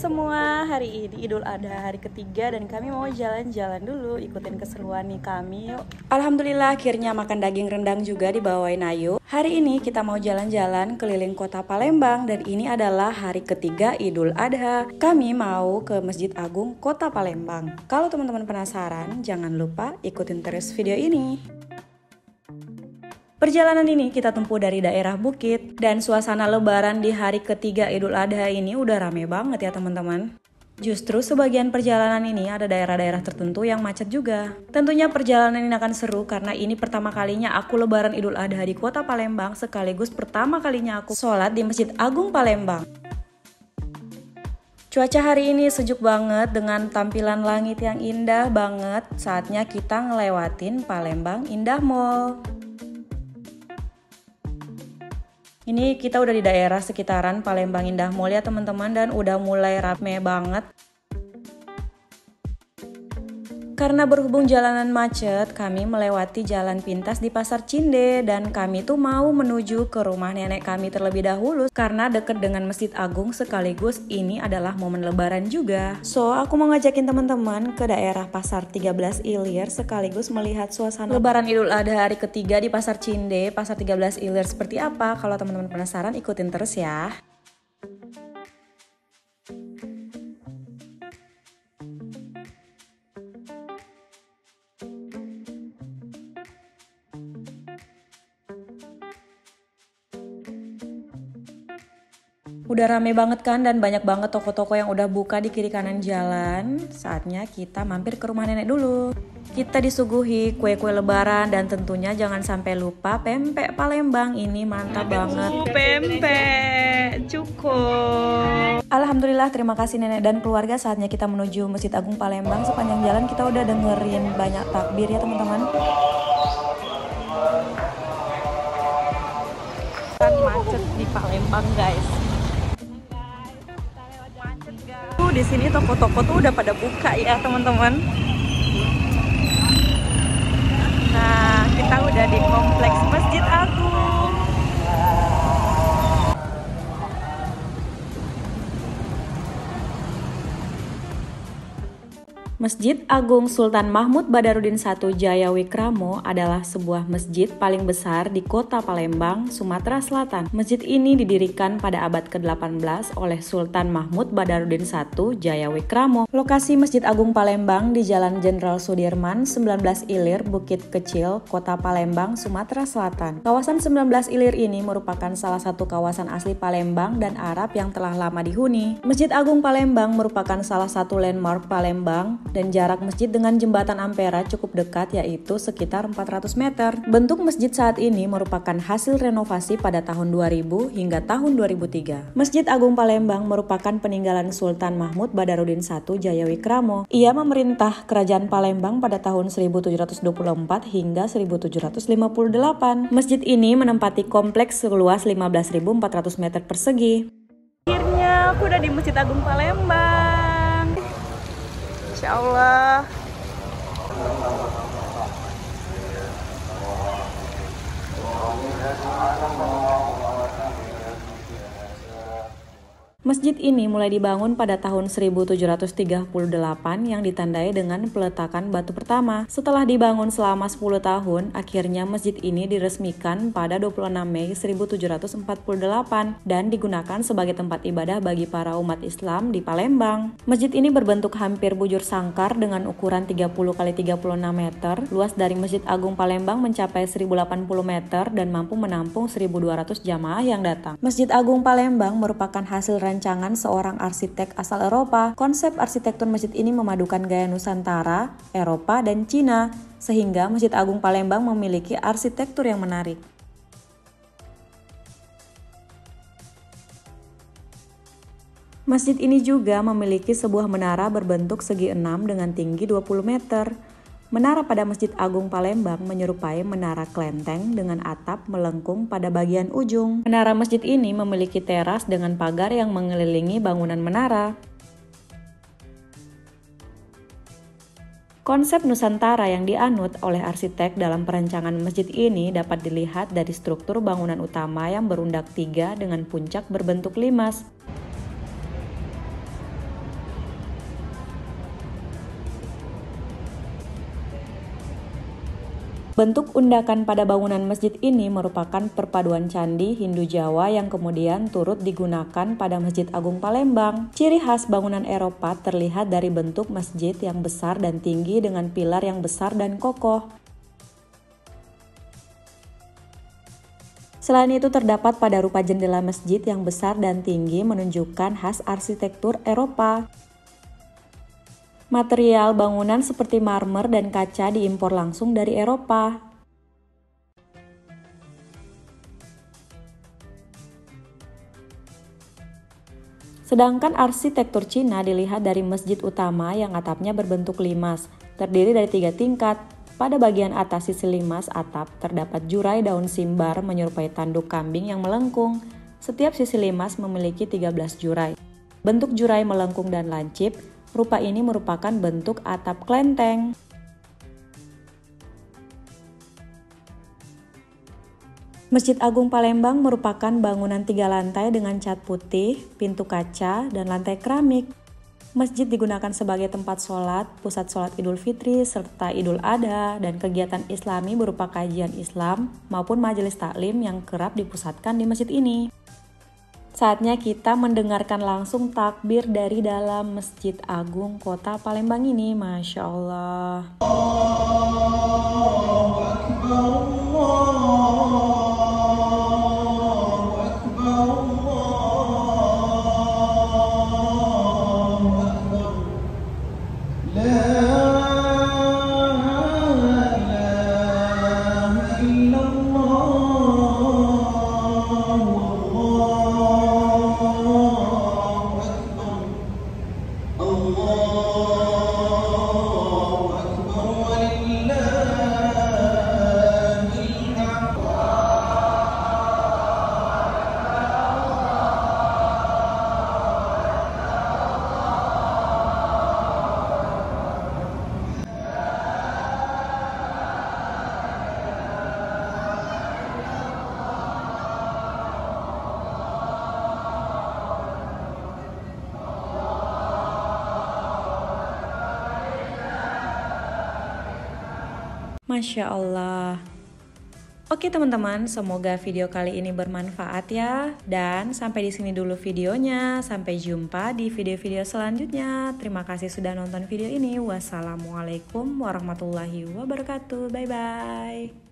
semua, hari ini Idul Adha hari ketiga dan kami mau jalan-jalan dulu, ikutin keseruan nih kami yuk. Alhamdulillah akhirnya makan daging rendang juga dibawain Ayu. Hari ini kita mau jalan-jalan keliling kota Palembang dan ini adalah hari ketiga Idul Adha. Kami mau ke Masjid Agung Kota Palembang. Kalau teman-teman penasaran, jangan lupa ikutin terus video ini. Perjalanan ini kita tempuh dari daerah Bukit dan suasana lebaran di hari ketiga Idul Adha ini udah rame banget ya teman-teman. Justru sebagian perjalanan ini ada daerah-daerah tertentu yang macet juga. Tentunya perjalanan ini akan seru karena ini pertama kalinya aku lebaran Idul Adha di kota Palembang sekaligus pertama kalinya aku sholat di Masjid Agung Palembang. Cuaca hari ini sejuk banget dengan tampilan langit yang indah banget. Saatnya kita ngelewatin Palembang Indah Mall. Ini kita udah di daerah sekitaran Palembang Indah Mall ya teman-teman dan udah mulai rame banget. Karena berhubung jalanan macet, kami melewati jalan pintas di Pasar Cinde dan kami tuh mau menuju ke rumah nenek kami terlebih dahulu karena deket dengan Masjid Agung sekaligus ini adalah momen lebaran juga. So, aku mau ngajakin teman-teman ke daerah Pasar 13 Ilir sekaligus melihat suasana lebaran Idul Adha hari ketiga di Pasar Cinde, Pasar 13 Ilir seperti apa. Kalau teman-teman penasaran, ikutin terus ya. Udah rame banget kan dan banyak banget toko-toko yang udah buka di kiri kanan jalan. Saatnya kita mampir ke rumah nenek dulu. Kita disuguhi kue-kue lebaran dan tentunya jangan sampai lupa pempek Palembang. Ini mantap banget. Pempek cukup. Alhamdulillah, terima kasih nenek dan keluarga. Saatnya kita menuju Masjid Agung Palembang. Sepanjang jalan kita udah dengerin banyak takbir ya teman-teman. Kan macet di Palembang guys. Di sini toko-toko tuh udah pada buka ya teman-teman. Nah, kita udah di kompleks Masjid Agung. Masjid Agung Sultan Mahmud Badarudin I Jayawikramo adalah sebuah masjid paling besar di kota Palembang, Sumatera Selatan. Masjid ini didirikan pada abad ke-18 oleh Sultan Mahmud Badarudin I Jayawikramo. Lokasi Masjid Agung Palembang di Jalan Jenderal Sudirman, 19 Ilir, Bukit Kecil, Kota Palembang, Sumatera Selatan. Kawasan 19 Ilir ini merupakan salah satu kawasan asli Palembang dan Arab yang telah lama dihuni. Masjid Agung Palembang merupakan salah satu landmark Palembang dan jarak masjid dengan jembatan Ampera cukup dekat yaitu sekitar 400 meter. Bentuk masjid saat ini merupakan hasil renovasi pada tahun 2000 hingga tahun 2003. Masjid Agung Palembang merupakan peninggalan Sultan Mahmud Badarudin I Jayawikramo. Ia memerintah Kerajaan Palembang pada tahun 1724 hingga 1758. Masjid ini menempati kompleks seluas 15.400 meter persegi. Akhirnya aku udah di Masjid Agung Palembang. Insya Allah. Masjid ini mulai dibangun pada tahun 1738 yang ditandai dengan peletakan batu pertama. Setelah dibangun selama 10 tahun, akhirnya masjid ini diresmikan pada 26 Mei 1748 dan digunakan sebagai tempat ibadah bagi para umat Islam di Palembang. Masjid ini berbentuk hampir bujur sangkar dengan ukuran 30 x 36 meter. Luas dari Masjid Agung Palembang mencapai 1080 meter dan mampu menampung 1200 jamaah yang datang. Masjid Agung Palembang merupakan hasil rancangan seorang arsitek asal Eropa. Konsep arsitektur masjid ini memadukan gaya Nusantara, Eropa, dan Cina, sehingga Masjid Agung Palembang memiliki arsitektur yang menarik. Masjid ini juga memiliki sebuah menara berbentuk segi 6 dengan tinggi 20 meter. Menara pada Masjid Agung Palembang menyerupai menara kelenteng dengan atap melengkung pada bagian ujung. Menara masjid ini memiliki teras dengan pagar yang mengelilingi bangunan menara. Konsep Nusantara yang dianut oleh arsitek dalam perancangan masjid ini dapat dilihat dari struktur bangunan utama yang berundak 3 dengan puncak berbentuk limas. Bentuk undakan pada bangunan masjid ini merupakan perpaduan candi Hindu Jawa yang kemudian turut digunakan pada Masjid Agung Palembang. Ciri khas bangunan Eropa terlihat dari bentuk masjid yang besar dan tinggi dengan pilar yang besar dan kokoh. Selain itu terdapat pada rupa jendela masjid yang besar dan tinggi menunjukkan khas arsitektur Eropa. Material bangunan seperti marmer dan kaca diimpor langsung dari Eropa. Sedangkan arsitektur Cina dilihat dari masjid utama yang atapnya berbentuk limas, terdiri dari 3 tingkat. Pada bagian atas sisi limas atap terdapat jurai daun simbar menyerupai tanduk kambing yang melengkung. Setiap sisi limas memiliki 13 jurai. Bentuk jurai melengkung dan lancip. Rupa ini merupakan bentuk atap klenteng. Masjid Agung Palembang merupakan bangunan 3 lantai dengan cat putih, pintu kaca, dan lantai keramik. Masjid digunakan sebagai tempat sholat, pusat sholat Idul Fitri, serta Idul Adha, dan kegiatan Islami berupa kajian Islam maupun majelis taklim yang kerap dipusatkan di masjid ini. Saatnya kita mendengarkan langsung takbir dari dalam Masjid Agung Kota Palembang ini. Masya Allah. Allahu Akbar, Allahu Akbar, Allahu Akbar. La ilaha illallah. Masya Allah. Oke teman-teman, semoga video kali ini bermanfaat ya. Dan sampai di sini dulu videonya. Sampai jumpa di video-video selanjutnya. Terima kasih sudah nonton video ini. Wassalamualaikum warahmatullahi wabarakatuh. Bye-bye.